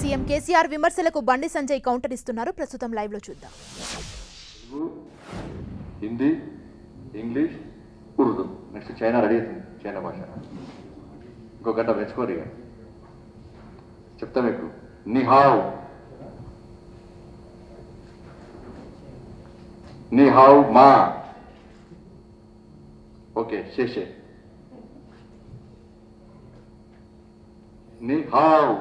CM KCR విమర్శలకు Bandi Sanjay counter ఇస్తున్నారు. ప్రస్తుతం లైవ్ లో చూద్దాం. Hindi, English, Urdu, next China ready అవుతుంది. చైనా భాష ఇంకో గంట మెచ్చుకోరు. ఇక చెప్తా మీకు. నిహావ్, నిహావ్ మా, ఓకే శేషే, నిహావ్,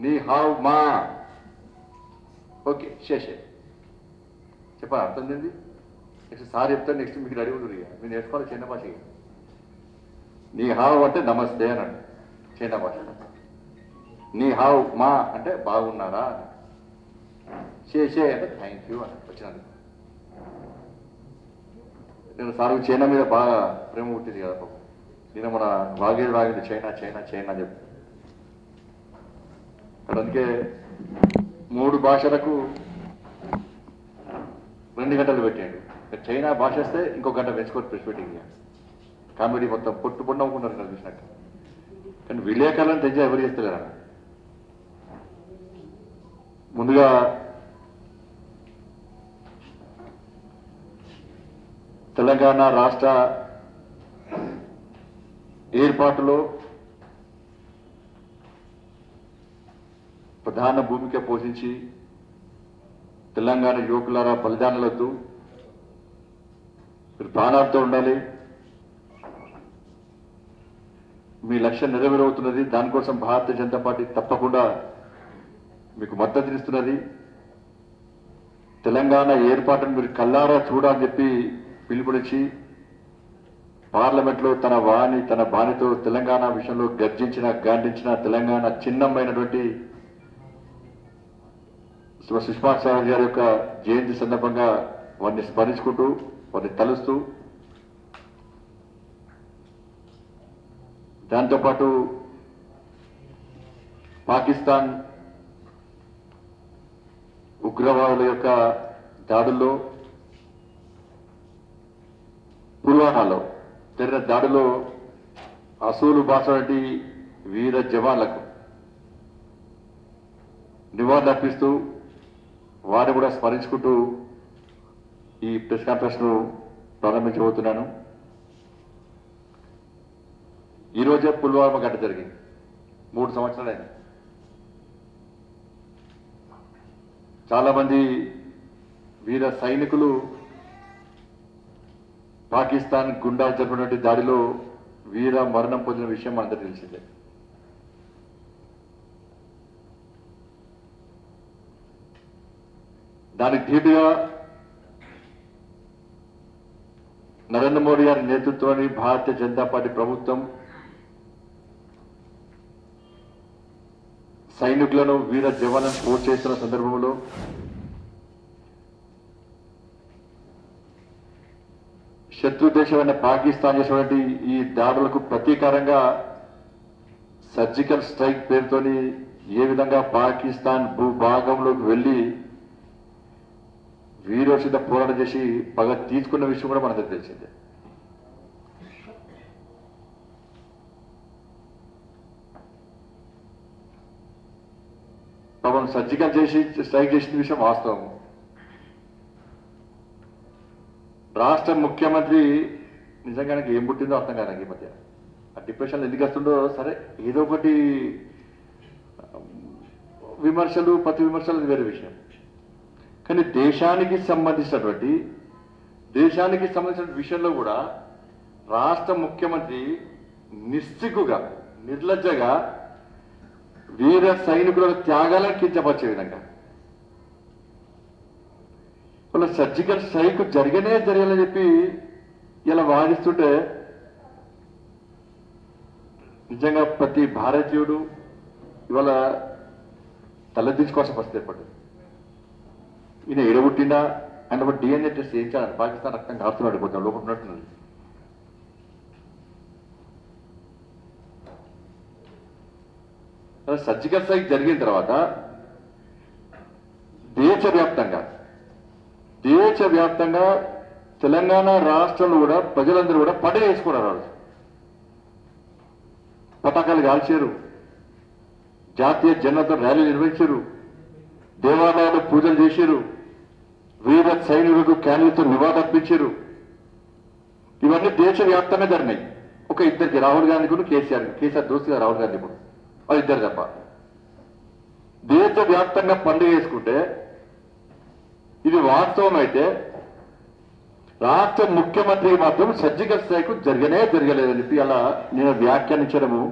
నిహావ్ మా, ఓకే శేషే. చెప్పాలి అర్థం ఏంది? నెక్స్ట్ సార్ చెప్తాను. నెక్స్ట్ మీకు రెడీ ఉంటుంది. ఇక మీరు నేర్చుకోవాలి చైనా భాష. నీ హావ్ అంటే నమస్తే అన్నాడు చైనా భాష. నీ హావ్ మా అంటే బాగున్నారా అని. షే అంటే థ్యాంక్ యూ అని వచ్చినందుకు. నేను సార్ చైనా మీద బాగా ప్రేమ పుట్టింది కదా పాపం. నేను మన వాగేది చైనా చైనా చైనా చెప్పి అందుకే 3 భాషలకు 2 గంటలు పెట్టాడు. చైనా భాష వస్తే ఇంకో గంట పెంచుకొని ప్రెస్ మీటింగ్. కామెడీ మొత్తం పొట్టు పొట్టు నవ్వుకున్నారు కదా చూసినట్టు. కానీ విలేకరులను తెచ్చా ఎవరు చేస్తలేరా? ముందుగా తెలంగాణ రాష్ట్ర ఏర్పాటులో ప్రధాన భూమిక పోషించి తెలంగాణ యువకులారా బలిదానాలతో మీరు ప్రాణాలతో ఉండాలి. మీ లక్ష్యం నెరవేరవుతున్నది. దానికోసం భారతీయ జనతా పార్టీ తప్పకుండా మీకు మద్దతునిస్తున్నది. తెలంగాణ ఏర్పాటును మీరు కల్లారా చూడాలని చెప్పి పిలుపునిచ్చి పార్లమెంట్లో తన బాణితో తెలంగాణ విషయంలో గాండించిన తెలంగాణ చిన్నమైనటువంటి సుష్మా స్వరాజ్ గారి యొక్క జయంతి సందర్భంగా వారిని స్మరించుకుంటూ వారిని తలుస్తూ దాంతోపాటు పాకిస్తాన్ ఉగ్రవాదుల యొక్క దాడుల్లో పుల్వామాలో జరిగిన దాడిలో అసూలు బాసటి వీర జవాన్లకు నివాళులర్పిస్తూ వారిని కూడా స్మరించుకుంటూ ఈ ప్రెస్ కాన్ఫరెన్స్ ను ప్రారంభించబోతున్నాను. ఈరోజే పుల్వామా ఘటన జరిగింది. 3 సంవత్సరాలైంది. చాలా మంది వీర సైనికులు పాకిస్తాన్ గుండా జరిపినటువంటి దాడిలో వీర మరణం పొందిన విషయం మనందరికీ తెలిసిందే. దానికి ధీటుగా నరేంద్ర మోడీ గారి నేతృత్వంలోని భారతీయ జనతా పార్టీ ప్రభుత్వం సైనికులను వీర జవాన్లను పోస్ట్ చేస్తున్న సందర్భంలో శత్రు దేశమైన పాకిస్తాన్ చేసినటువంటి ఈ దాడులకు ప్రతీకారంగా సర్జికల్ స్ట్రైక్ పేరుతోని ఏ విధంగా పాకిస్తాన్ భూభాగంలోకి వెళ్లి వీరోచిత పోరాటం చేసి పగ తీసుకున్న విషయం కూడా మనకు తెలిసిందే. పాపం సర్జికల్ స్ట్రైక్ చేసిన విషయం వాస్తవం. రాష్ట్ర ముఖ్యమంత్రి నిజంగా నాకు ఏం పుట్టిందో అర్థం కాదు. నాకు ఈ మధ్య ఆ డిప్రెషన్ ఎందుకు వస్తుందో సరే, ఏదో ఒకటి విమర్శలు ప్రతి విమర్శలు వేరే విషయం. కానీ దేశానికి సంబంధించిన విషయంలో కూడా రాష్ట్ర ముఖ్యమంత్రి నిస్సిగ్గుగా నిర్లజ్జగా వీర సైనికుల త్యాగాలను కించపరిచే విధంగా వాళ్ళ సర్జికల్ స్ట్రైక్ జరగాలని చెప్పి ఇలా వాదిస్తుంటే నిజంగా ప్రతి భారతీయుడు ఇవాళ తలదించుకోవాల్సిన పరిస్థితి ఏర్పడింది. ఈయన ఎడబుట్టిందా అంటే డిఎన్ఏ టెస్ట్ చేయించాలని పాకిస్తాన్ రక్తం కారుతున్నాడు పోతాం లోపల ఉన్నట్టున్నది. సర్జికల్ స్ట్రైక్ జరిగిన తర్వాత దేశవ్యాప్తంగా తెలంగాణ రాష్ట్రంలో కూడా ప్రజలందరూ కూడా పండుగ చేసుకున్నారు. వాళ్ళు పతాకాలు కాల్చారు, జాతీయ జనతా ర్యాలీ నిర్వహించారు, దేవాలయాలు పూజలు చేశారు, వీర సైనికులకు క్యాన్లతో నివాళులర్పించారు. ఇవన్నీ దేశవ్యాప్తంగా జరిగినాయి. ఒక ఇద్దరికి, రాహుల్ గాంధీ కూడా కేసీఆర్ దోస్తుగా రాహుల్ గాంధీ కూడా, వాళ్ళు ఇద్దరు తప్ప. దేశవ్యాప్తంగా పండుగ చేసుకుంటే ఇది వాస్తవం అయితే రాష్ట్ర ముఖ్యమంత్రి మాత్రం సర్జికల్ స్ట్రైక్ జరగలేదని చెప్పి అలా నేను వ్యాఖ్యానించడము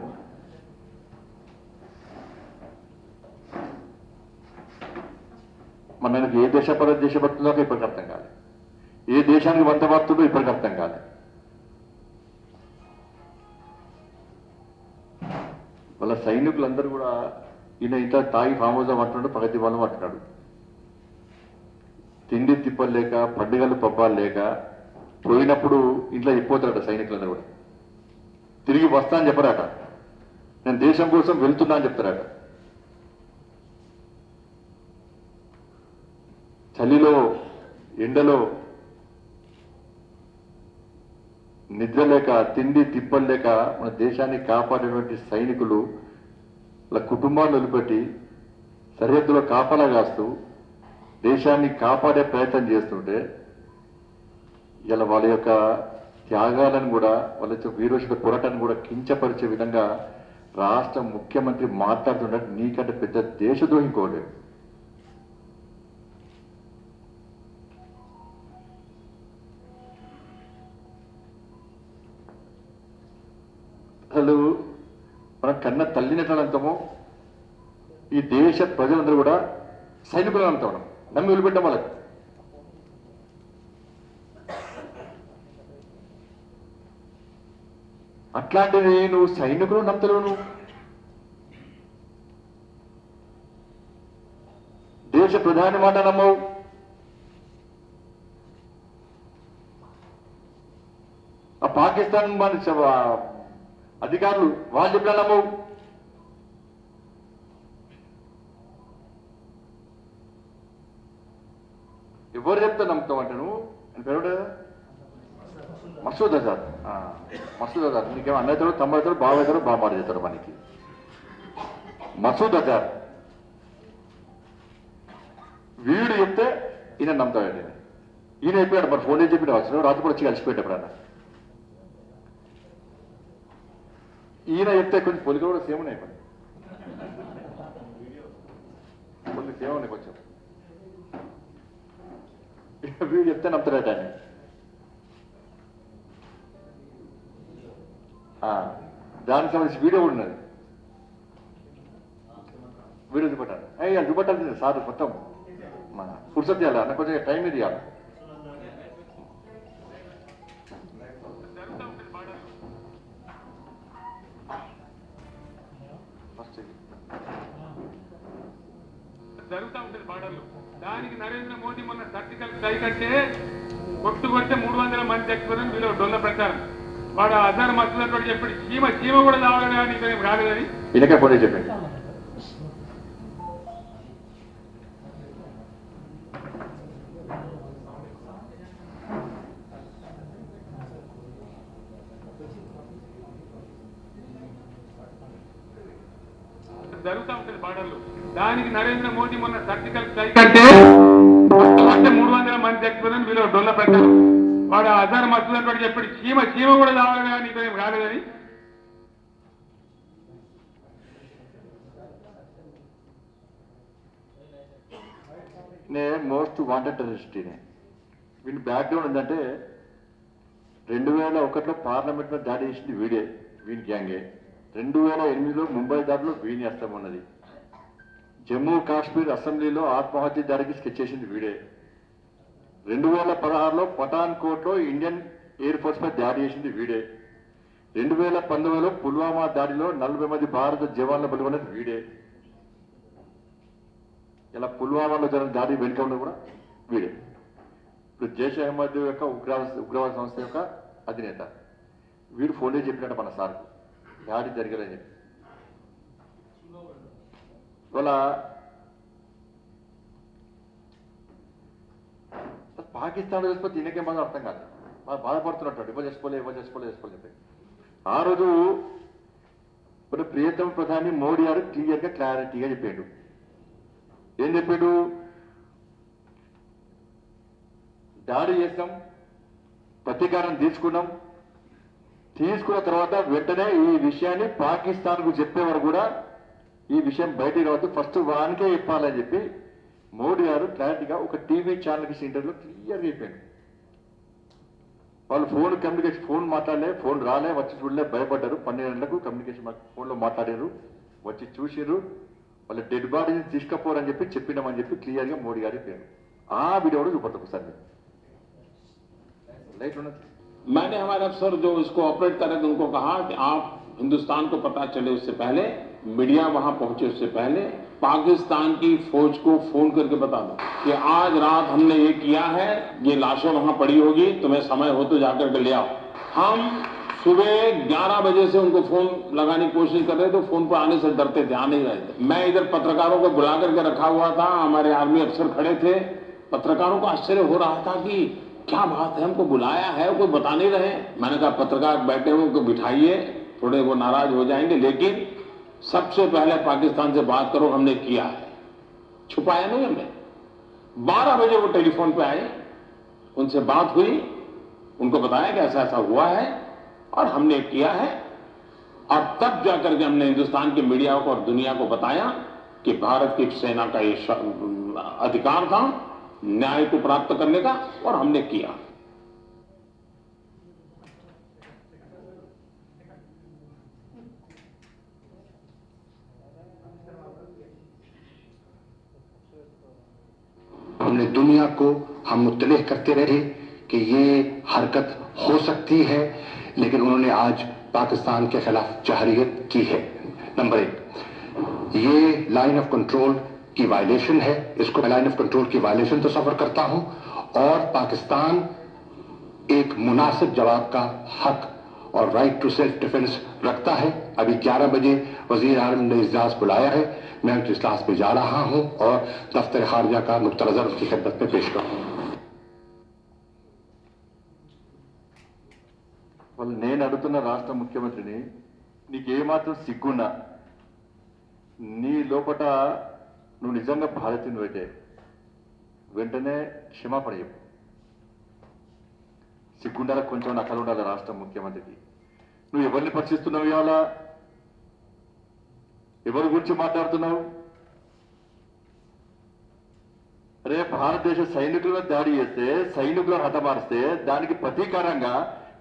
మనకి ఏ దేశభక్తులో ఇప్పటికి అర్థం కాలేదు, ఏ దేశానికి వంతభక్తులు ఇప్పటికి అర్థం కాలేదు. వాళ్ళ సైనికులందరూ కూడా ఈయన ఇంట్లో తాగి ఫామ్ హౌస్ అంటున్నాడు, ప్రగతి వనం అంటున్నాడు. తిండి తిప్పలు లేక, పండుగలు పబ్బాలు లేక పోయినప్పుడు ఇంట్లో చెప్పిపోతారట సైనికులందరూ కూడా. తిరిగి వస్తా అని చెప్పరాట, నేను దేశం కోసం వెళ్తున్నా అని చెప్తారట. చలిలో, ఎండలో, నిద్ర లేక, తిండి తిప్పలు లేక మన దేశాన్ని కాపాడేటువంటి సైనికులు వాళ్ళ కుటుంబాన్ని వదిలిపెట్టి సరిహద్దులో కాపలా కాస్తూ దేశాన్ని కాపాడే ప్రయత్నం చేస్తుంటే ఇలా వాళ్ళ యొక్క త్యాగాలను కూడా, వాళ్ళ యొక్క వీరోచిత పోరాటాన్ని కూడా కించపరిచే విధంగా రాష్ట్ర ముఖ్యమంత్రి మాట్లాడుతుంటే నీకంటే పెద్ద దేశద్రోహి ఇంకోలేదు. అసలు మన కన్న తల్లిని ఎట్లా అంటామో ఈ దేశ ప్రజలందరూ కూడా సైనికులను అంటాం, నమ్మి వదిలిపెట్టాం వాళ్ళకి. అట్లాంటిది నువ్వు సైనికులు నమ్మతలేవు, నువ్వు దేశ ప్రధాని మాట నమ్మవు. ఆ పాకిస్తాన్ అధికారులు వాళ్ళు చెప్పినా నమ్మవు. ఎవరు చెప్తే నమ్ముతావు అంటే నువ్వు పేరు మసూద్ అజార్. మసూద్ అజార్ నీకేమో అన్నవుతాడు, తమ్ముడవుతాడు, బావవుతాడు, బామాడు చేస్తాడు మనకి. మసూద్ అజార్ వీడు చెప్తే ఈయన నమ్ముతాడండి. ఈయన అయిపోయాడు, మరి ఫోన్ చెప్పిన వచ్చిన రాత్రి కూడా వచ్చి కలిసిపోయాడు ఎప్పుడన్నా. ఈయన చెప్తే కొంచెం పొలికలు కూడా సేమ్ ఉన్నాయి, కొన్ని సేమ్ ఉన్నాయి కొంచెం. వీడు చెప్తే నమ్ముతాడట ఆయన. దానికి సంబంధించి వీడియో కూడా ఉన్నది, వీడియో చూపెట్టాలి. అయ్యా చూపెట్టాల్సింది సార్, మొత్తం మన ఫుర్సత్ చేయాలి అన్న, కొంచెం టైం ఇది ఇవ్వాలి. జరుగుతూ ఉంటుంది బార్డర్లు. దానికి నరేంద్ర మోదీ మొన్న సర్జికల్ స్ట్రైక్ అంటే కొట్టుకొడితే 300 మంది చచ్చిపోయిందని వీళ్ళు డొల్ల ప్రచారం. వాడు అజార్ మసూద్ కూడా చెప్పాడు, చీమ కూడా రావాలి కానీ ఇతనేం రాలేదని. ఇలాగే పోనీ చెప్పండి. జరుగుతూ ఉంటుంది బార్డర్లు. దానికి నరేంద్ర మోదీ మొన్న సర్జికల్ స్ట్రైక్ అంటే 300 మంది చచ్చిపోయిందని వీళ్ళు డొల్ల ప్రచారం. వాడు అజార్ మసూద్ కూడా చెప్పాడు, చీమ కూడా రావాలి కానీ ఇతనేం రాలేదని. నేను మోస్ట్ వాంటెడ్ టెర్రరిస్ట్నే. వీడి బ్యాక్గ్రౌండ్ ఏంటంటే 2001లో పార్లమెంట్ మీద దాడి చేసింది వీడే, వీని గ్యాంగే. 2008లో ముంబై దాడిలో వీని హస్తం ఉన్నది. జమ్మూ కాశ్మీర్ అసెంబ్లీలో ఆత్మహత్య దాడికి స్కెచ్ చేసింది వీడే. 2016లో పఠాన్కోట్లో ఇండియన్ ఎయిర్ ఫోర్స్ పై దాడి చేసింది వీడే. 2019లో పుల్వామా దాడిలో 40 మంది భారత జవాన్లు బలిగొన్నది వీడే. ఇలా పుల్వామాలో జరిగిన దాడి వెనుక ఉన్న కూడా వీడే. ఇప్పుడు జైష్ అహ్మద్ యొక్క ఉగ్రవాద సంస్థ యొక్క అధినేత వీడు ఫోన్లో చెప్పినట్టు మన సార్ దాడి జరగలేదని చెప్పి. ఇవాళ పాకిస్తాన్ చూసిపోతే ఈయనకేం బాగా అర్థం కాదు, బాధపడుతున్నట్టు ఎవరు చేసుకోలేదు చెప్పి. ఆ రోజు ఇప్పుడు ప్రియతమ ప్రధాని మోడీ గారు క్లియర్గా క్లారిటీగా చెప్పాడు. ఏం చెప్పాడు? దాడి చేస్తాం, ప్రతీకారం తీసుకున్న తర్వాత వెంటనే ఈ విషయాన్ని పాకిస్తాన్కు చెప్పేవారు కూడా ఈ విషయం బయటికి రావద్దు, ఫస్ట్ వానికే చెప్పాలని చెప్పి మోడీ గారు క్లారిటీగా ఒక టీవీ ఛానల్కి ఇంటర్వ్యూలో క్లియర్గా చెప్పాడు. వాళ్ళు ఫోన్ మాట్లాడలే, ఫోన్ రాలే, వచ్చి చూడలే, భయపడ్డారు. 12 గంటలకు కమ్యూనికేషన్ ఫోన్లో మాట్లాడారు, వచ్చి చూసిర్రు, వాళ్ళ డెడ్ బాడీని తీసుకపోరని చెప్పి చెప్పినామని చెప్పి క్లియర్గా మోడీ గారు చెప్పారు. ఆ వీడియో కూడా చూపడతాం ఒకసారి. లైట్ ఉన్నది. मैंने हमारे अफसर जो इसको ऑपरेट कर रहे थे उनको कहा कि आप हिंदुस्तान को पता चले उससे पहले, मीडिया वहां पहुंचे उससे पहले पाकिस्तान की फौज को फोन करके बता दो कि आज रात हमने ये किया है, ये लाशें वहां पड़ी होगी, तुम्हें समय हो तो जाकर के ले आओ। हम सुबह 11 बजे से उनको फोन लगाने की कोशिश कर रहे थे, फोन पर आने से डरते थे, आ नहीं रहे थे। मैं इधर पत्रकारों को बुला करके रखा हुआ था, हमारे आर्मी अफसर खड़े थे। पत्रकारों को आश्चर्य हो रहा था कि क्या बात है, हमको बुलाया है, कोई बता नहीं रहे। मैंने कहा पत्रकार बैठे हो उनको बिठाइए, थोड़े वो नाराज हो जाएंगे, लेकिन सबसे पहले पाकिस्तान से बात करो, हमने किया है, छुपाया नहीं हमने। 12 बजे वो टेलीफोन पे आए, उनसे बात हुई, उनको बताया कि ऐसा ऐसा हुआ है और हमने किया है। और तब जाकर के हमने हिंदुस्तान की मीडिया को और दुनिया को बताया कि भारत की सेना का ये अधिकार था न्याय को प्राप्त करने का, और हमने किया। हमने दुनिया को हम मुत्तलिह करते रहे कि ये हरकत हो सकती है, लेकिन उन्होंने आज पाकिस्तान के खिलाफ जहरियत की है। नंबर 1, ये लाइन ऑफ कंट्रोल की वायलेशन है, इसको मैं लाइन ऑफ कंट्रोल की वायलेशन तस्वर करता हूं, और पाकिस्तान एक मुनासिब जवाब का हक और राइट टू सेल्फ डिफेंस रखता है। अभी 11 बजे वजीर आज़म ने इजलास बुलाया है, मैं उस इजलास पे जा रहा हूं और दफ्तर खारजा का नुक्ता नज़र उनकी खिदमत में पेश करूंगा। వాళ్ళు నేను అడుగుతున్న రాష్ట్ర ముఖ్యమంత్రిని, నీకేమాత్రం సిగ్గున్నా, నీ లోపట నువ్వు నిజంగా భారతీయుడు అయితే వెంటనే క్షమాపణ చెప్పు. సిగ్గుండాల కొంచెం నకలు ఉండాలి రాష్ట్ర ముఖ్యమంత్రికి. నువ్వు ఎవరిని పరీక్షిస్తున్నావు, ఇవాళ ఎవరి గురించి మాట్లాడుతున్నావు? అరే, భారతదేశ సైనికుల దాడి చేస్తే, సైనికులను హతమారిస్తే దానికి ప్రతీకారంగా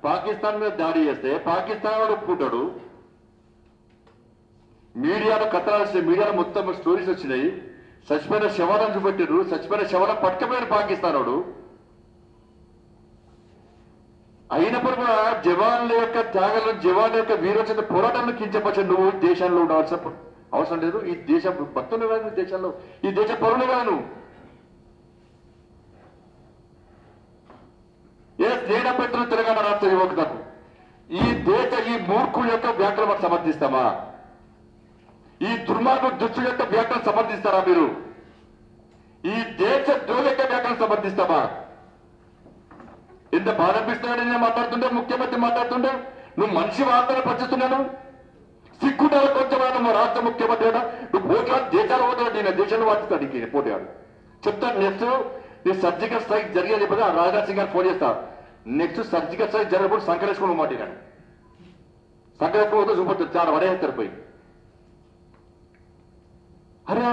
పాకిస్తాన్ మీద దాడి చేస్తే పాకిస్తాన్ వాడు ఒప్పుకుంటాడు. మీడియాలో కథనాలు వస్తాయి, మీడియాలో మొత్తం స్టోరీస్ వచ్చినాయి, చచ్చిపోయిన శవాలను చూపెట్టారు, చచ్చిపోయిన శవాలను పట్టుకపోయిన పాకిస్తాన్ వాడు. అయినప్పుడు కూడా జవాన్ల యొక్క త్యాగాలను, జవాన్ల యొక్క వీరోచిత పోరాటాలను కించపరిచే నువ్వు దేశంలో ఉండవలసిన అవసరం లేదు. ఈ దేశ భక్తులు కాదు, దేశంలో ఈ దేశ పౌరులు కాదు. ఏ స్నేహ పెట్టిన తెలంగాణ రాష్ట్ర యువకులకు ఈ మూర్ఖుల యొక్క వ్యాఖ్యలు సమర్థిస్తామా? ఈ దుర్మార్గ దుష్టుల యొక్క వ్యాఖ్యలు సమర్థిస్తారా మీరు? ఈ దేశ ద్రోహ యొక్క వ్యాఖ్యలు సమర్థిస్తామా? ఎంత బాధ అనిపిస్తున్నాడు నేను మాట్లాడుతుంటే, ముఖ్యమంత్రి మాట్లాడుతుంటే నువ్వు మనిషి వార్తలు పరుస్తున్నాను. సిగ్గుండాలి కొంచెం, నువ్వు రాష్ట్ర ముఖ్యమంత్రి నువ్వు పోటీ దేశాలు పోతాడు, నేను దేశంలో వాడుతాడు ఇంక పోటీగాడు. చెప్తాను నెక్స్ట్ నీ సర్జికల్ స్ట్రైక్ జరిగేది చెప్పి ఆ రాజ్నాథ్ సింగ్ గారు ఫోన్ చేస్తా. నెక్స్ట్ సర్జికల్ స్ట్రైక్ జరిగినప్పుడు సంకరేసుకుని మాట సంకరేసుకోవద్దు చూపొచ్చు, చాలా వడేస్తారు పోయి. అరే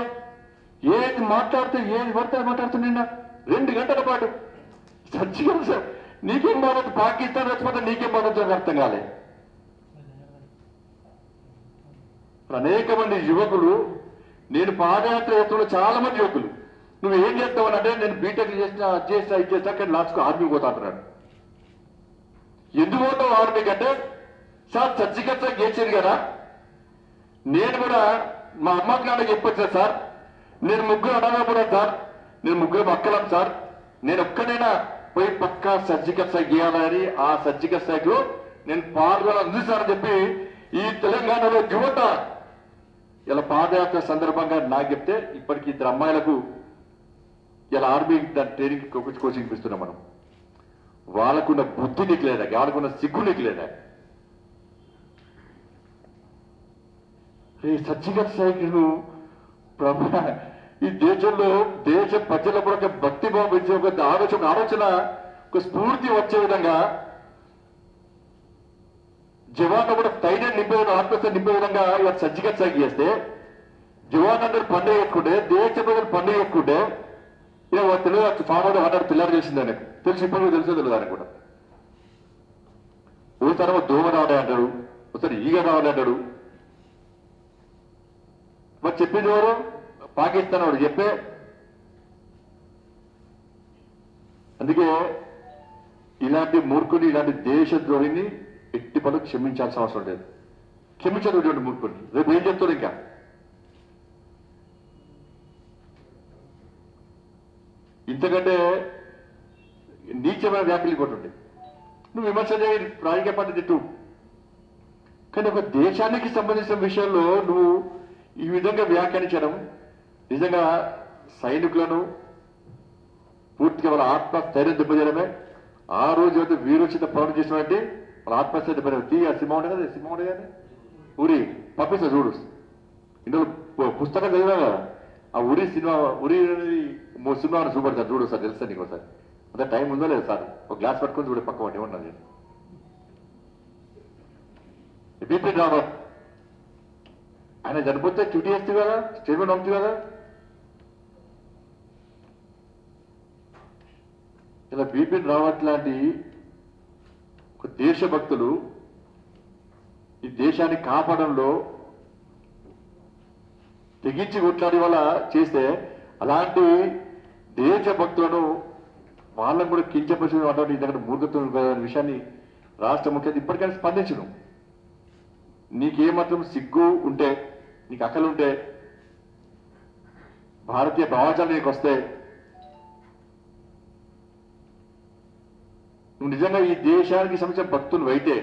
ఏది మాట్లాడితే ఏది పడితే మాట్లాడుతున్నా 2 గంటల పాటు సర్జికల్ సార్ నీకేం బాధ, పాకిస్తాన్ వచ్చిపోతే నీకేం బాధ అర్థం కాలే. అనేక మంది యువకులు, నేను పాదయాత్ర చేస్తున్న చాలా మంది యువకులు, నువ్వు ఏం చేస్తావు అంటే నేను బీటెక్ చేసినా, అది చేసినా, ఇది చేసినా, కానీ లాస్ట్కు ఆర్మీ పోతా అంటున్నాడు. ఎందుకు పోతావు ఆర్మీకి అంటే, సార్ సర్జికల్ స్ట్రైక్ చేసేది కదా, నేను కూడా మా అమ్మకి నాన్నకి చెప్పొచ్చా సార్, నేను ముగ్గురు అడగకూడదు సార్, నేను ముగ్గురు అక్కలం సార్, నేను ఒక్కనైనా పోయి పక్కా సర్జికల్ స్ట్రైక్ చేయాలని ఆ సర్జికల్ స్ట్రైక్ లో నేను పాల్గొనాలి సార్ అని చెప్పి ఈ తెలంగాణలో యువత ఇలా పాదయాత్ర సందర్భంగా నాకు చెప్తే, ఇప్పటికి 2 అమ్మాయిలకు ఇలా ఆర్మీ ట్రైనింగ్ కోచింగ్ ఇస్తున్నాం మనం. వాళ్ళకున్న బుద్ధి నీకు లేదా, వాళ్ళకున్న సిగ్గు నీకు లేదా? ఈ సర్జికల్ స్ట్రైక్ ఈ దేశంలో దేశ ప్రజల కూడా ఒక భక్తి భావం పెంచే ఒక ఆలోచన ఒక స్ఫూర్తి వచ్చే విధంగా జవాన్లు కూడా ధైర్యం నింపే విధంగా ఆత్మస్థైర్యం నింపే విధంగా ఇవాళ సర్జికల్ స్ట్రైక్ చేస్తే జవాన్ అందరూ పండుగ చేసుకుంటే దేశ ప్రజలు పండుగ చేసుకుంటే తెలియదు ఫామ్ అవుట్ అన్నాడు పిల్లలు తెలిసింది ఆయనకు తెలిసి ఇప్పుడు తెలుసో తెలియదు ఆయన కూడా ఓసారి దోమ రావాలి అంటాడు ఒకసారి ఈగ రావాలి అంటాడు మరి చెప్పింది ఎవరు పాకిస్తాన్ వాడు చెప్పే అందుకే ఇలాంటి మూర్ఖుని ఇలాంటి దేశద్రోహిని ఎట్టి పనులు క్షమించాల్సిన అవసరం లేదు క్షమించదు మూర్ఖుని రేపు ఏం చెప్తాడు ఇంకా ఇంతకంటే నీచమైన వ్యాఖ్యలు కొట్టుండే నువ్వు విమర్శ చేయ రాజకీయ పార్టీ తిట్టు కానీ ఒక దేశానికి సంబంధించిన విషయంలో నువ్వు ఈ విధంగా వ్యాఖ్యానించడం నిజంగా సైనికులను పూర్తిగా వాళ్ళ ఆత్మస్థైర్యం దెబ్బతీయడమే ఆ రోజు అయితే వీరోచిత పనులు చేసినట్టు వాళ్ళ ఆత్మస్థైర్యం దెబ్బతీయడం తీయ సినిమా ఉండే కదా సినిమా ఉండే కానీ ఊరి పంపిస్తా చూడు ఇందులో పుస్తకం చదివా కదా ఆ ఉరి సినిమా ఉరి సినిమా చూపడతారు చూడు సార్ తెలుసా నీకు సార్ అంతే టైం ఉందో లేదు సార్ ఒక గ్లాస్ పట్టుకొని చూడే పక్క వాటి ఉన్నది బిపిన్ రావత్ ఆయన చనిపోతే డ్యూటీ చేస్తుంది కదా స్టేట్మెంట్ పంపుతుంది కదా ఇలా బిపిన్ రావత్ లాంటి ఒక దేశభక్తులు ఈ దేశాన్ని కాపాడంలో తెగించి కొట్లాడి వల్ల చేస్తే అలాంటి దేశభక్తులను వాళ్ళని కూడా కించపరిచిన అటువంటి దగ్గర మూర్ఖత్వం విషయాన్ని రాష్ట్ర ముఖ్యమంత్రి ఇప్పటికైనా స్పందించను నీకేమాత్రం సిగ్గు ఉంటే నీకు అక్కలు ఉంటే భారతీయ భావాచారాలు నీకు వస్తే నువ్వు నిజంగా ఈ దేశానికి సంబంధించిన భక్తులు అయితే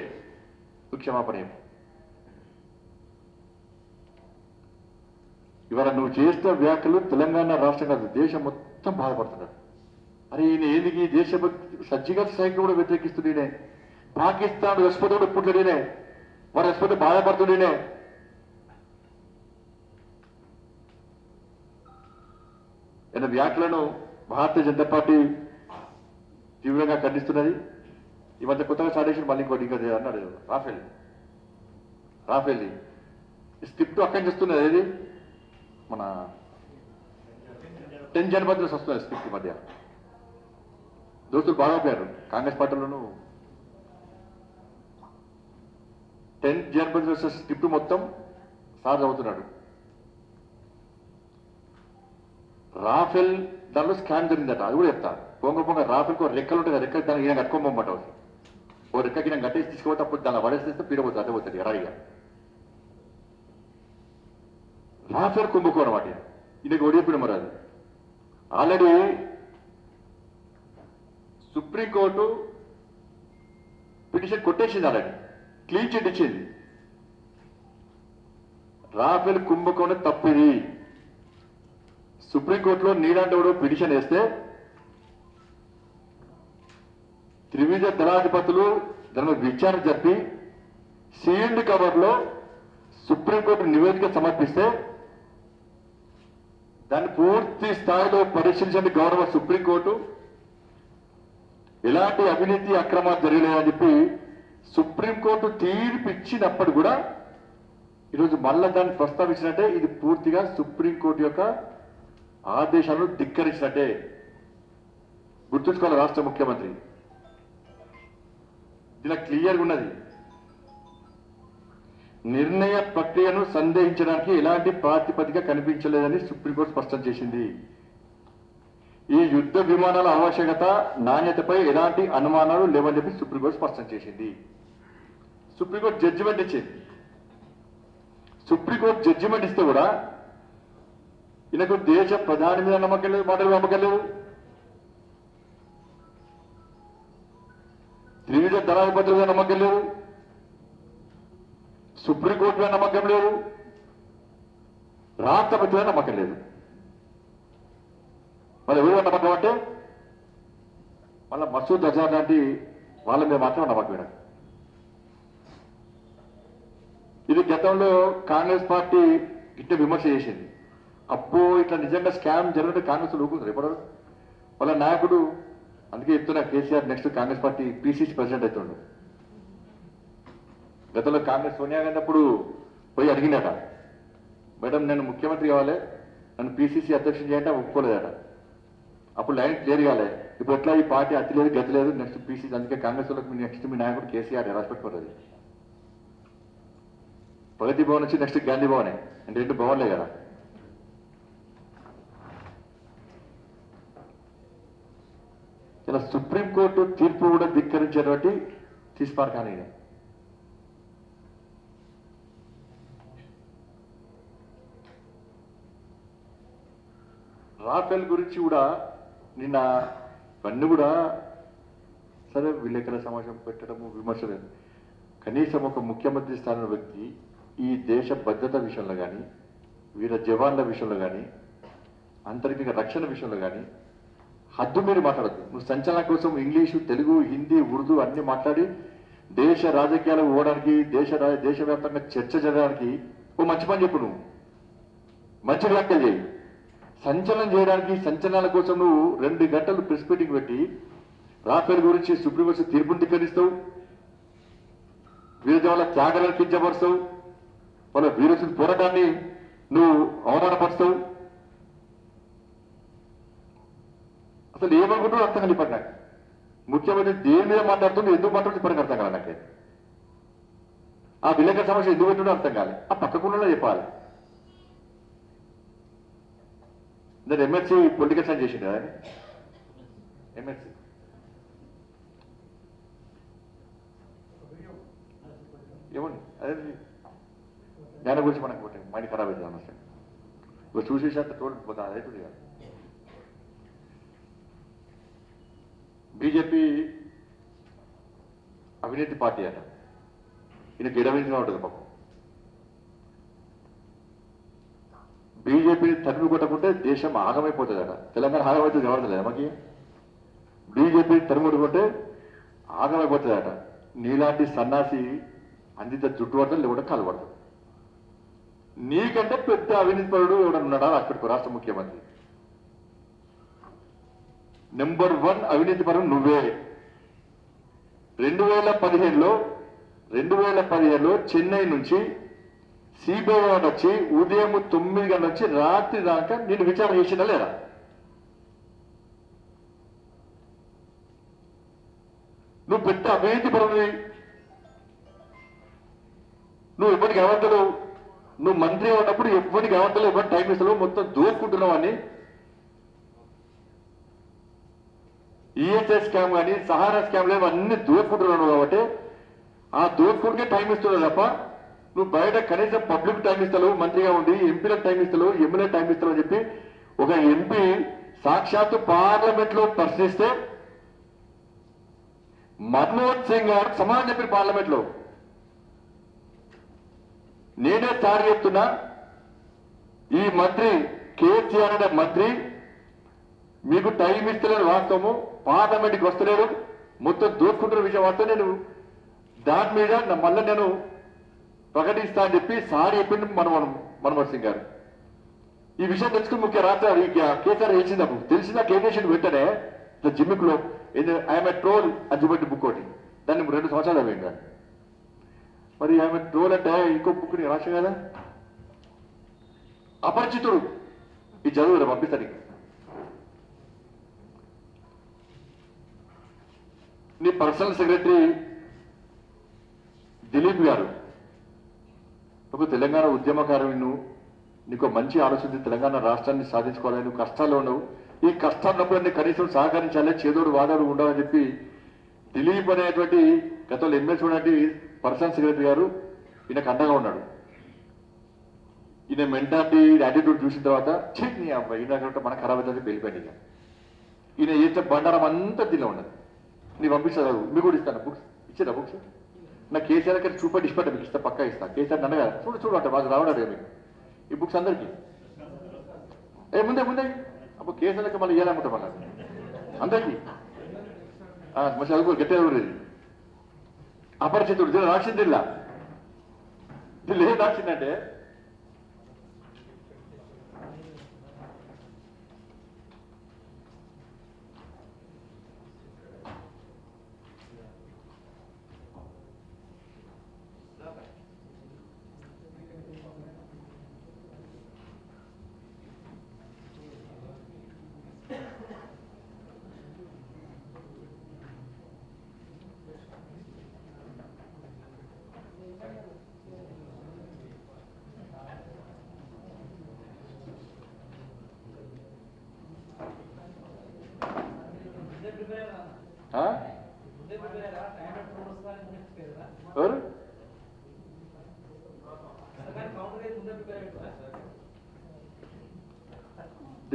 నువ్వు క్షమాపణ చెప్పు. ఇవాళ నువ్వు చేస్తున్న వ్యాఖ్యలు తెలంగాణ రాష్ట్రం కాదు దేశం మొత్తం బాధపడుతున్నారు. అరే ఈయన ఏంది ఈ దేశ సర్జికల్ స్ట్రైక్ కూడా వ్యతిరేకిస్తుండే పాకిస్తాన్ రెస్పోర్ట్ కూడా పుట్టినే వారు రెస్పోర్ట్ బాధపడుతుండే ఆయన వ్యాఖ్యలను భారతీయ జనతా పార్టీ తీవ్రంగా ఖండిస్తున్నది. ఈ మధ్య కొత్తగా స్టార్ట్ చేసిన మళ్ళీ ఇంకోటి ఇంకా అన్నాడు రాఫెల్ స్క్రిప్ట్ అక్కడి నుంచి వస్తున్నది ఏది మన 10 జనపథ్ వస్తున్నది స్క్రిప్ట్ ఈ మధ్య దోస్తులు బాగా పోయారు కాంగ్రెస్ పార్టీలోనూ 10 జనపథ్ స్క్రిప్ట్ మొత్తం సార్ చదువుతున్నాడు. రాఫెల్ దానిలో స్కామ్ జరిగిందట అది కూడా చెప్తా. పొంగ రాఫెల్కి ఒక రెక్కలు ఉంటాయి రెక్కలు దానికి ఈయన కట్టుకోమంట ఓ రెక్కకి నేను కట్టేసి తీసుకుపోతే అప్పుడు దాన్ని పడేస్తే పీడపోతుంది అదే పోతుంది ఎరాయిగా రాఫెల్ కుంభకోణం వాటి ఈయనకి ఒడియప్పుడు మరి అది ఆల్రెడీ సుప్రీంకోర్టు పిటిషన్ కొట్టేసింది ఆల్రెడీ క్లీన్ చిట్ ఇచ్చింది. రాఫెల్ కుంభకోణం తప్పిది. సుప్రీంకోర్టులో నీలాంటి పిటిషన్ వేస్తే త్రివిధ దళాధిపతులు దాని విచారణ జరిపి సీల్డ్ కవర్లో సుప్రీంకోర్టు నివేదిక సమర్పిస్తే దాన్ని పూర్తి స్థాయిలో పరిశీలించండి గౌరవ సుప్రీంకోర్టు ఎలాంటి అవినీతి అక్రమాలు జరగలేదని చెప్పి సుప్రీంకోర్టు తీర్పు ఇచ్చినప్పుడు కూడా ఈరోజు మళ్ళా దాన్ని ప్రస్తావించినట్టే ఇది పూర్తిగా సుప్రీంకోర్టు యొక్క ఆదేశాలను ధిక్కరించినట్టే గుర్తుంచుకోవాలి రాష్ట్ర ముఖ్యమంత్రి. ఇలా క్లియర్గా ఉన్నది. నిర్ణయ ప్రక్రియను సందేహించడానికి ఎలాంటి ప్రాతిపదిక కనిపించలేదని సుప్రీంకోర్టు స్పష్టం చేసింది. ఈ యుద్ధ విమానాల ఆవశ్యకత నాణ్యతపై ఎలాంటి అనుమానాలు లేవని చెప్పి సుప్రీంకోర్టు స్పష్టం చేసింది. సుప్రీంకోర్టు జడ్జిమెంట్ ఇచ్చింది. సుప్రీంకోర్టు జడ్జిమెంట్ ఇస్తే కూడా ఈయనకు దేశ ప్రధాని మీద నమ్మకం లేదు, మాటలు నమ్మకం లేదు, త్రివిధ దళాధిపతుల మీద నమ్మకం లేదు, సుప్రీంకోర్టు మీద నమ్మకం లేదు, రాష్ట్రపతి మీద నమ్మకం లేదు. మరి ఎవరు నమ్మకం అంటే మళ్ళీ మసూద్ అజార్ లాంటి వాళ్ళ మీద మాత్రం నమ్మకం. ఇది గతంలో కాంగ్రెస్ పార్టీ ఇట్లా విమర్శ చేసింది. అప్పో ఇట్లా నిజంగా స్కామ్ జరిగితే కాంగ్రెస్ ఊరుకుంటారు ఎప్పుడు వాళ్ళ నాయకుడు. అందుకే చెప్తున్నా KCR next Congress party PCC president అవుతుండు. గతంలో కాంగ్రెస్ సోనియా గాంధీ అప్పుడు పోయి అడిగినట, మేడం నేను ముఖ్యమంత్రి కావాలి, నన్ను పిసిసి అధ్యక్షుడు చేయంటే ఒప్పుకోలేదట. అప్పుడు లైన్ క్లియర్ కాలే. ఇప్పుడు ఎట్లా ఈ పార్టీ అతి లేదు గతి లేదు, నెక్స్ట్ పిసిసి. అందుకే కాంగ్రెస్ వాళ్ళకి నెక్స్ట్ మీ నాయకుడు కేసీఆర్ రాసిపెట్టుకోలేదు. ప్రగతి భవన్ వచ్చి నెక్స్ట్ గాంధీ భవనే, అంటే రెండు భవన్లే కదా. ఇలా సుప్రీంకోర్టు తీర్పు కూడా ధిక్కరించేటువంటి తీర్పారు. కానీ రాఫెల్ గురించి కూడా నిన్న ఇవన్నీ కూడా సరే విలేకరుల సమావేశం పెట్టడము విమర్శలు. కనీసం ఒక ముఖ్యమంత్రి స్థానంలో వ్యక్తి ఈ దేశ భద్రత విషయంలో కానీ, వీర జవాన్ల విషయంలో కానీ, అంతర్గత రక్షణ విషయంలో కానీ హద్దు మీరు మాట్లాడద్దు. నువ్వు సంచలనం కోసం ఇంగ్లీషు, తెలుగు, హిందీ, ఉర్దూ అన్ని మాట్లాడి దేశ రాజకీయాలు పోవడానికి, దేశవ్యాప్తంగా చర్చ జరగడానికి ఓ మంచి పని చెప్పు. నువ్వు మంచి వ్యాఖ్యలు చేయి. సంచలనం చేయడానికి, సంచలనాల కోసం నువ్వు 2 గంటలు ప్రెస్ మీటింగ్ పెట్టి రాఫెల్ గురించి సుప్రీంకోర్టు తీర్పును ధిక్కరిస్తావు, వీర జవాన్ల త్యాగాలను కించపరుస్తావు, వాళ్ళ వీరసుల పోరాటాన్ని నువ్వు అవమానపరుస్తావు. అసలు ఏమనుకుంటున్నావు అర్థం కాదు. ఇప్పటి నాకు ముఖ్యమంత్రి దేని మీద మాట్లాడుతుంటే ఎందుకు మాట్లాడుతూ ఇప్పటికి అర్థం కాదు నాకే. ఆ విలేకరుల సమస్య ఎందుకు పెట్టుడో అర్థం కాలే. ఆ పక్కకుండా చెప్పాలి. నేను ఎంఎస్సీ పొలిటికల్ సైన్స్ చేసిండు కదా. ఎంఎస్సీ ఏమండి అదే దాని గురించి మనకు మైండ్ ఖరాబ్ అవుతుంది సమస్య. ఇప్పుడు చూసేసాక తోడుకుపోతా అదైతుంది కదా. బీజేపీ అవినీతి పార్టీ అట. ఈయనకి ఎడవించిగా ఉంటుంది పాపం. బీజేపీని తరిమి కొట్టకుంటే దేశం ఆగమైపోతుందట. తెలంగాణ ఆగమైతుంది ఎవరిదా మాకి. బీజేపీని తరిమి కొట్టుకుంటే ఆగమైపోతుందట. నీలాంటి సన్నాసి అందిత జుట్టు పడతాడు, లేకుంటే కాలు పడతాడు. నీకంటే పెద్ద అవినీతి పరుడు ఎవడన్నాడా అక్కడికి రాష్ట్ర ముఖ్యమంత్రి. నెంబర్ 1 అవినీతి పరుడు నువ్వే. 2015లో చెన్నై నుంచి సిబిఐ వాడు వచ్చి ఉదయం 9 గంటల నుంచి రాత్రి దాకా నేను విచారణ చేసినా లేదా? నువ్వు పెద్ద అవినీతి పరుడివి. నువ్వు ఎవరికి అవంతలు, నువ్వు మంత్రి ఉన్నప్పుడు ఎవరికి అవంతలు, ఎవరి టైం ఇస్తావు, మొత్తం దోచుకుంటున్నావు అని. ఈఎస్ఐ స్కామ్ కానీ, సహారా స్కామ్ లేవు, అన్ని దోచుకుంటున్నావు కాబట్టి ఆ దోచుకుంటే టైం ఇస్తున్నావు తప్ప నువ్వు బయట కనీసం పబ్లిక్ టైం ఇస్తావు, మంత్రిగా ఉండి ఎంపీలకు టైం ఇస్తావు, ఎమ్మెల్యే టైం ఇస్తావు అని చెప్పి ఒక ఎంపీ సాక్షాత్తు పార్లమెంట్ లో ప్రశ్నిస్తే మన్మోహన్ సింగ్ గారు సమాధానం చెప్పిన పార్లమెంట్ లో. నేనే సారి చెప్తున్నా, ఈ మంత్రి కేసీఆర్ అనే మంత్రి మీకు టైం ఇస్తలేని వాస్తవము, పార్లమెంట్కి వస్తలేరు, మొత్తం దోచుకుంటున్న విషయం వాస్తవం. నేను దాని మీద మళ్ళీ నేను ప్రకటిస్తా అని చెప్పి సారి చెప్పింది మన్మోహన్ సింగ్ గారు. ఈ విషయం తెలుసుకుని ముఖ్య రాత్రి కేసీఆర్ వేసిందప్పుడు తెలిసిందా కేసీఆర్ వెంటనే జిమ్మిక్లో ఐఎమ్ ఏ ట్రోల్ అని చూపెట్టి బుక్ ఒకటి, దాన్ని 2 సంవత్సరాలు అయింది. మరి ఆమె ట్రోల్ అంటే ఇంకో బుక్ ని రాసే కదా. అపరిచితుడు ఈ చదువు పంపిస్తాను. నీ పర్సనల్ సెక్రటరీ దిలీప్ గారు ఒక తెలంగాణ ఉద్యమకారుడు, నీకు మంచి ఆలోచన, తెలంగాణ రాష్ట్రాన్ని సాధించుకోవాలని నువ్వు కష్టాల్లో ఉన్నావు. ఈ కష్టాన్నప్పుడు కనీసం సహకరించాలి, చేదోడు వాదోడు ఉండాలని చెప్పి దిలీప్ అనేటువంటి గతంలో ఎమ్మెల్సీ ఉన్నటువంటి పర్సనల్ సెక్రటరీ గారు ఈయనకు అండగా ఉన్నాడు. ఈయన మెంటాలిటీ, యాటిట్యూడ్ చూసిన తర్వాత నీ అబ్బాయి ఈయన మనకు ఖరాబ్ అవుతుంది వెళ్ళిపోయింది. ఈయన చేసే బండారం అంతా దీనిలో ఉండదు. నీ పంపిస్తా, మీకు కూడా ఇస్తాను బుక్స్. ఇచ్చారా బుక్స్? నా కేసీఆర్ గారు చూపెట్టి ఇష్టపడ్డా, మీకు ఇస్తా పక్కా ఇస్తా. కేసీఆర్ నన్నగా చూడు అంటే మాకు రావడాడు మీకు ఈ బుక్స్ అందరికీ. ముందే అప్పుడు కేసీఆర్ మళ్ళీ ఇవ్వాలనుకుంటాం మళ్ళీ అందరికీ. మంచి చదువుకో, గట్టిగా ఊరేది. అపరిచితుడు రాసిందిల్లా వీళ్ళు ఏం రాసిందంటే ఎవరు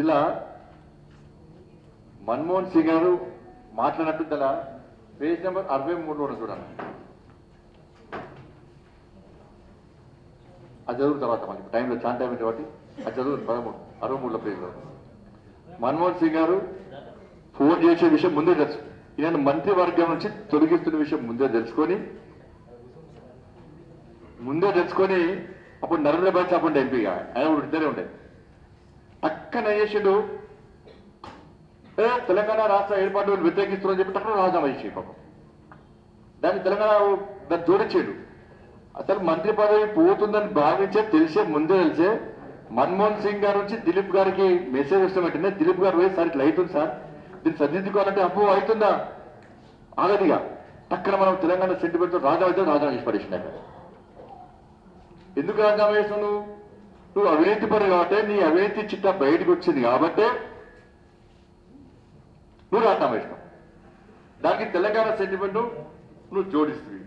ఇలా మన్మోహన్ సింగ్ గారు మాట్లాడినట్టు ఇలా పేజ్ నెంబర్ 63లో చూడండి. అది చదువు తర్వాత మనకి టైంలో చాలా టైం కాబట్టి అది చదువు 63లో పేజ్లో మన్మోహన్ సింగ్ గారు ఫోన్ చేసే విషయం ముందే తెలుసు. ఈయన మంత్రివర్గం నుంచి తొలగిస్తున్న విషయం ముందే తెలుసుకొని అప్పుడు నరేంద్ర భాయ్ చెప్పండి ఎంపీగా ఆయన ఇద్దరే ఉండే అక్కన చేసిండు తెలంగాణ రాష్ట్ర ఏర్పాటు వ్యతిరేకిస్తున్నారని చెప్పి అక్కడ రాజీనామా చేసి పాపం దాన్ని తెలంగాణ దాన్ని జోడించాడు. అసలు మంత్రి పదవి పోతుందని భావించే ముందే తెలిసే మన్మోహన్ సింగ్ గారు నుంచి దిలీప్ గారికి మెసేజ్ వస్తామంటేనే దిలీప్ గారు పోయి సార్ ఇట్లా అవుతుంది సార్ దీన్ని సరిదిద్దుకోవాలంటే అప్పు అవుతుందా ఆగదిగా అక్కడ మనం తెలంగాణ సెంటిమెంట్తో రాజీనామా చేసి పడేసినాక ఎందుకు రాజీనామా చేసావు? నువ్వు అవినీతి పరు కాబట్టి నీ అవినీతి చిట్టా బయటకు వచ్చింది కాబట్టి నువ్వు రాజీనామా చేసినావు. దానికి తెలంగాణ సెంటిమెంట్ నువ్వు జోడిస్తుంది.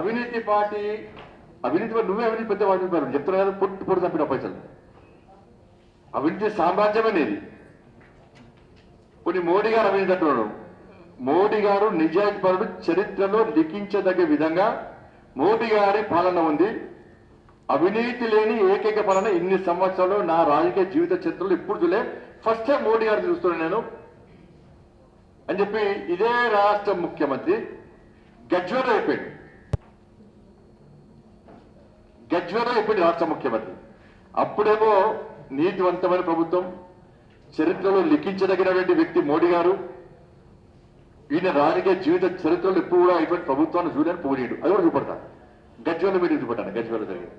అవినీతి పార్టీ నువ్వే అవినీతి పెద్ద వాడిపోయారు చెప్తున్నా కదా పొట్టు చంపిన పైసలు అవినీతి సామ్రాజ్యం అనేది. కొన్ని మోడీ గారు అవినీతి అంటున్నాడు. మోడీ గారు నిజాయితీ పరుడు చరిత్రలో లిఖించదగ్గ విధంగా మోడీ గారి పాలన ఉంది. అవినీతి లేని ఏకైక పాలన ఇన్ని సంవత్సరాలు నా రాజకీయ జీవిత చరిత్రలో ఇప్పుడు చూలే ఫస్ట్ టైం మోడీ గారిని చూస్తున్నాను నేను అని చెప్పి ఇదే రాష్ట్ర ముఖ్యమంత్రి గజ్వేల్ అయిపోయింది రాష్ట్ర ముఖ్యమంత్రి. అప్పుడేమో నీతివంతమైన ప్రభుత్వం చరిత్రలో లిఖించదగినటువంటి వ్యక్తి మోడీ గారు. ఈయన రాజకీయ జీవిత చరిత్రలో ఎప్పుడు కూడా అయిపోయిన ప్రభుత్వాన్ని చూడని పోనీడు. అది కూడా చూపడతాను గజ్వేల్ మీటింగ్ చూపడతాను. గజ్వేల్ జరిగింది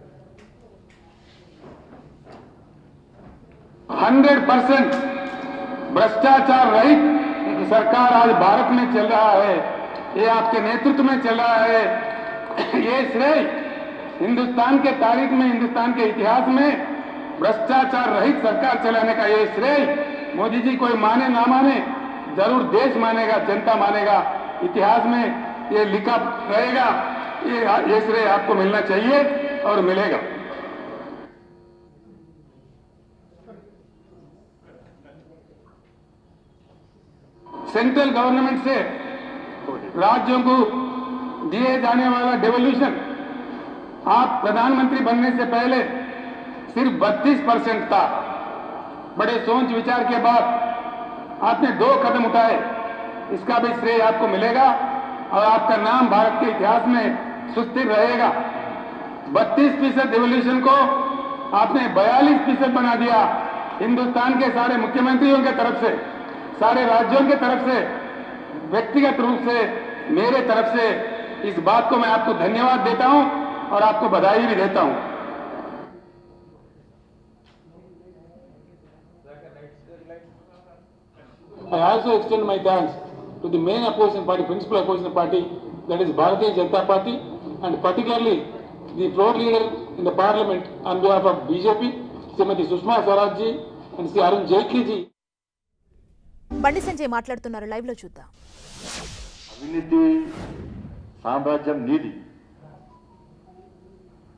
100% भ्रष्टाचार रहित सरकार आज भारत में चल रहा है. ये आपके नेतृत्व में चल रहा है. ये श्रेय हिंदुस्तान के तारीख में, हिंदुस्तान के इतिहास में भ्रष्टाचार रहित सरकार चलाने का ये श्रेय मोदी जी कोई माने ना माने जरूर देश मानेगा, जनता मानेगा. इतिहास में ये लिखा रहेगा. ये श्रेय आपको मिलना चाहिए और मिलेगा. सेंट्रल गवर्नमेंट से राज्यों को दिए जाने वाला डेवोल्यूशन आप प्रधानमंत्री बनने से पहले सिर्फ 32% था. बड़े सोच विचार के बाद आपने 2 कदम उठाए. इसका भी श्रेय आपको मिलेगा और आपका नाम भारत के इतिहास में सुस्थिर रहेगा. 32% डेवोल्यूशन को आपने 42% बना दिया. हिंदुस्तान के सारे मुख्यमंत्रियों के तरफ से, सारे राज्यों के तरफ से, व्यक्तिगत रूप से, मेरे तरफ से इस बात को मैं आपको धन्यवाद देता हूं और आपको बधाई भी देता हूं. I also extend my thanks to the main opposition party, principal opposition party, that is Bharatiya Janata Party, and particularly the floor leader in the parliament on behalf of BJP, Srimati Sushma Swaraj ji and Sri Arun Jaitley ji. Bandi Sanjay మాట్లాడుతున్నారు. Live లో చూద్దాం. అవినీతి సామ్రాజ్యం నీది,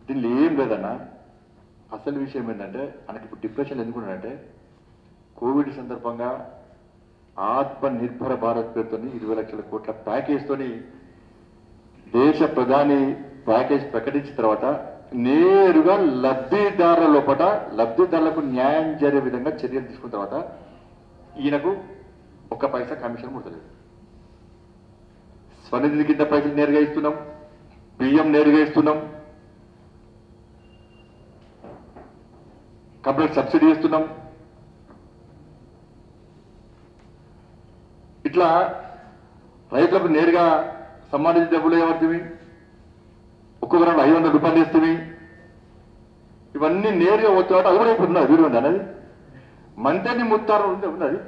దీనిలో ఏం లేదన్నా. అసలు విషయం ఏంటంటే ఆయనకి ఇప్పుడు డిప్రెషన్ ఎందుకున్నాడంటే కోవిడ్ సందర్భంగా ఆత్మ నిర్భర భారత్ పేరుతో 20 లక్షల కోట్ల ప్యాకేజ్తోని దేశ ప్రధాని ప్యాకేజ్ ప్రకటించిన తర్వాత నేరుగా లబ్ధిదారులకు న్యాయం జరిగే విధంగా చర్యలు తీసుకున్న తర్వాత ఈయనకు 1 పైసా కమిషన్ ముడతలేదు. స్వనిధి కింద పైసలు నేరుగా ఇస్తున్నాం. బియ్యం నేరుగా ఇస్తున్నాం, కంప్లీట్ సబ్సిడీ ఇస్తున్నాం. ఇట్లా రైతులకు నేరుగా సంబంధించిన డబ్బులు ఏమవుతుంది, ఒక్కొక్కరు 500 రూపాయలు ఇస్తుంది. ఇవన్నీ నేరుగా వచ్చేవాటి అది కూడా ఇప్పుడు ఉన్నది, వీడు ఉంది అనేది మంతెన్ని ముత్తారం ఉన్నది.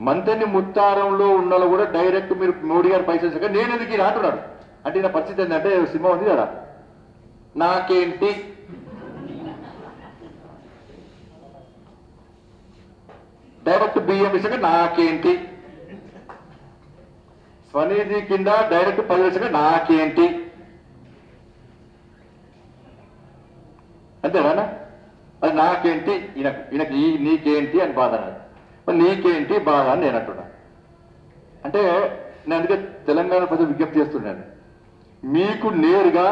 మంతెన్ని ముత్తారంలో ఉన్న కూడా డైరెక్ట్ మీరు మోడీ గారు పైసలు ఇచ్చాక నేను ఎందుకు ఇలా అంటున్నాడు. అంటే ఈయన పరిస్థితి ఏంటంటే సినిమా ఉంది కదా, నాకేంటి డైరెక్ట్ బియ్యం ఇచ్చాక నాకేంటి, స్వనిధి కింద డైరెక్ట్ 10 ఇచ్చాక నాకేంటి, అంతేనా? అది నాకేంటి, ఈయనకి నీకేంటి అని బాధ అన్నాడు. మరి నీకేంటి బాధ అని నేను అంటున్నా. అంటే నేను అందుకే తెలంగాణ ప్రజలు విజ్ఞప్తి చేస్తున్నాను, మీకు నేరుగా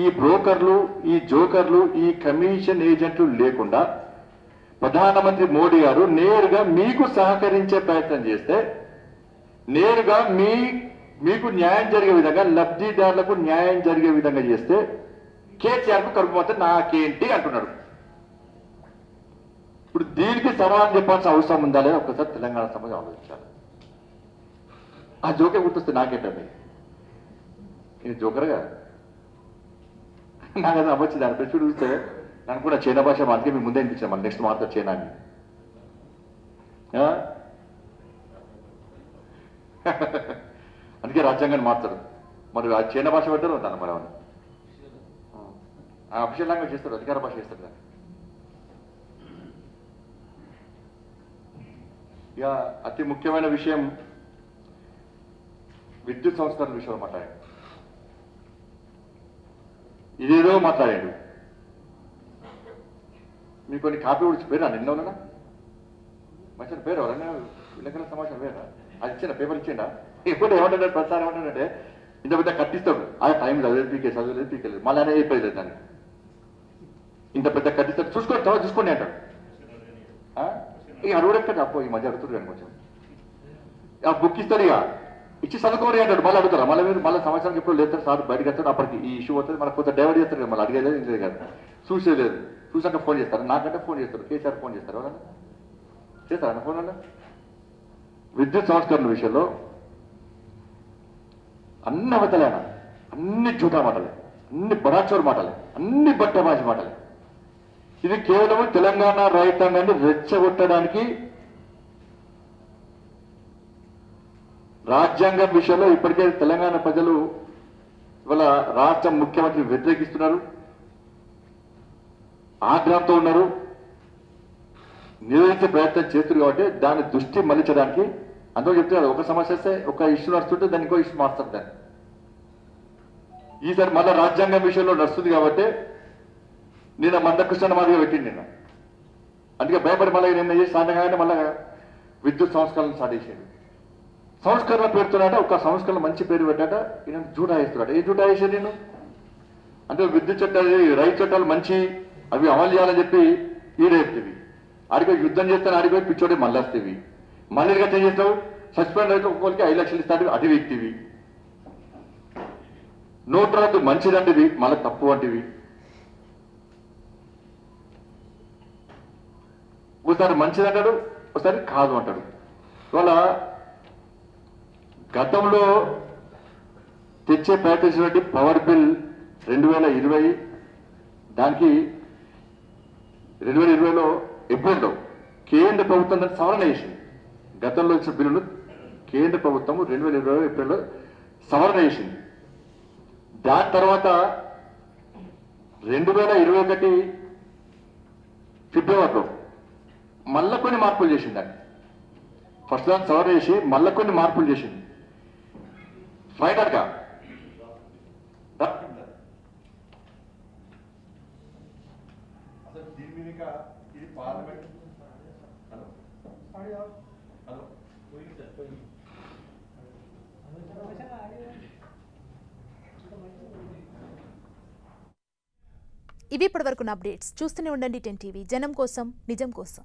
ఈ బ్రోకర్లు, ఈ జోకర్లు, ఈ కమిషన్ ఏజెంట్లు లేకుండా ప్రధానమంత్రి మోడీ గారు నేరుగా మీకు సహకరించే ప్రయత్నం చేస్తే, నేరుగా మీకు న్యాయం జరిగే విధంగా, లబ్ధిదారులకు న్యాయం జరిగే విధంగా చేస్తే కేసీఆర్కు కడుపు మాత్రం నాకేంటి అంటున్నాడు. ఇప్పుడు దీనికి సమాధానం చెప్పాల్సిన అవసరం ఉందా లేదా ఒక్కసారి తెలంగాణ సమాజం ఆలోచించాలి. ఆ జోకే గుర్తొస్తే నాకేంటండి, ఇది జోకర్గా నాకు అది అవ్వచ్చు. దాని పెట్టి చూస్తే నాకు కూడా చైనా భాష అందుకే మీ ముందే అనిపించాను, మళ్ళీ నెక్స్ట్ మాత్రం చైనా అని. అందుకే రాజ్యాంగాన్ని మార్చారు. మరి ఆ చైనా భాష పెట్టారు ఉంటాను మరి అవును, అఫీషియల్ లాంగ్వేజ్ చేస్తారు, అధికార భాష చేస్తారు దాన్ని. ఇక అతి ముఖ్యమైన విషయం విద్యుత్ సంస్కరణ విషయంలో మాట్లాడాడు. ఇదేదో మాట్లాడాడు. మీకు కొన్ని కాపీ కూడా పేరా నిన్న ఉన్నా మంచి పేరు ఎవరన్నా విలేకరుల సమాచారం వేరా, అది ఇచ్చిన పేపర్ ఇచ్చిండా? ఇప్పుడు ఏమంటాడు ప్రచారం ఏమంటాడంటే ఇంత పెద్ద కట్టిస్తాడు, ఆ టైం చదిలేదు పీకేలేదు మళ్ళీ అనే అయిపోయింది దాన్ని. ఇంత పెద్ద కట్టిస్తాడు చూసుకోండి, తర్వాత చూసుకోండి అంటాడు. ఇక అడుగుడు ఎక్కడ అప్పో ఈ మధ్య అడుగుతుంది కానీ కొంచెం ఆ బుక్ ఇస్తాడు, ఇక ఇచ్చి చదువుకోండి అంటాడు. మళ్ళీ అడుగుతారా, మళ్ళీ మీరు మళ్ళీ సంవత్సరానికి ఎప్పుడు లేస్తారు సార్ బయటకు వస్తారు, అప్పటికి ఈ ఇష్యూ వస్తుంది, మనకు కొంత డైవర్ట్ చేస్తారు కదా, మళ్ళీ అడిగేది ఇంకేది కదా, చూసేలేదు. చూసాక ఫోన్ చేస్తారు, నాకంటే ఫోన్ చేస్తారు, కేసీఆర్ ఫోన్ చేస్తారు, ఎవరన్నా చేస్తారా ఫోన్ వల్ల. విద్యుత్ సంస్కరణ విషయంలో అన్ని అవతలేనా, అన్ని జూటా మాటలే, అన్ని బడాచోరు మాటలే, అన్ని బట్టబాజీ మాటలే. ఇది కేవలం తెలంగాణ రైతాంగాన్ని రెచ్చగొట్టడానికి, రాజ్యాంగం విషయంలో ఇప్పటికే తెలంగాణ ప్రజలు ఇవాళ రాష్ట్ర ముఖ్యమంత్రి వ్యతిరేకిస్తున్నారు, ఆగ్రహంతో ఉన్నారు, నిరోధించే ప్రయత్నం చేస్తున్నారు. కాబట్టి దాని దృష్టి మళ్లించడానికి అందులో చెప్తున్నారు, ఒక సమస్య వస్తే ఒక ఇష్యూ నడుస్తుంటే దాన్ని ఇంకో ఇష్యూ మారుస్తారు. దాన్ని ఈసారి మళ్ళీ రాజ్యాంగం విషయంలో నడుస్తుంది కాబట్టి నిన్న మందకృష్ణ మాదిరిగా పెట్టింది నిన్న. అందుకే భయపడి మళ్ళీ నిన్న చేసి సాయంత్రంగానే మళ్ళీ విద్యుత్ సంస్కరణ స్టార్ట్ చేసేది. సంస్కరణ పెడుతున్నాట, ఒక సంస్కరణ మంచి పేరు పెట్టాట, ఈయన జూటా వేస్తున్నాడు. ఏ జూటా వేసాడు నేను అంటే విద్యుత్ చట్టాలు, రైతు చట్టాలు మంచి, అవి అమలు చేయాలని చెప్పి ఈడేపుతీవి, ఆడిపోయి యుద్ధం చేస్తాను, ఆడిపోయి పిచ్చోడి మళ్ళీ వస్తేవి, మళ్ళీ గట్ట చేస్తావు, సస్పెండ్ అయితే ఒక్కొక్కరికి 5 లక్షలు ఇస్తాడు, అది వ్యక్తివి. నోట్ రద్దు మంచిదంటివి, మళ్ళీ తప్పు వంటివి. ఒకసారి మంచిదంటాడు, ఒకసారి కాదు అంటాడు. ఇవాళ గతంలో తెచ్చే ప్రయత్నించినటువంటి పవర్ బిల్ 2020, దానికి 2020లో ఏప్రిల్లో కేంద్ర ప్రభుత్వం దాన్ని సవరణ చేసింది. గతంలో ఇచ్చిన బిల్లును కేంద్ర ప్రభుత్వం 2020 ఏప్రిల్లో సవరణ చేసింది. దాని తర్వాత 2021 ఫిబ్రవరిలో మళ్ళా కొన్ని మార్పులు చేసింది. దాన్ని ఫస్ట్ దాన్ని సవరణ చేసి మళ్ళా కొన్ని మార్పులు చేసింది. ఫైనల్గా అసలు దీని మీద ఇది పార్లమెంట్ ఇవి ఇప్పటివరకు అప్డేట్స్. చూస్తూనే ఉండండి 10 టీవీ, జనం కోసం నిజం కోసం.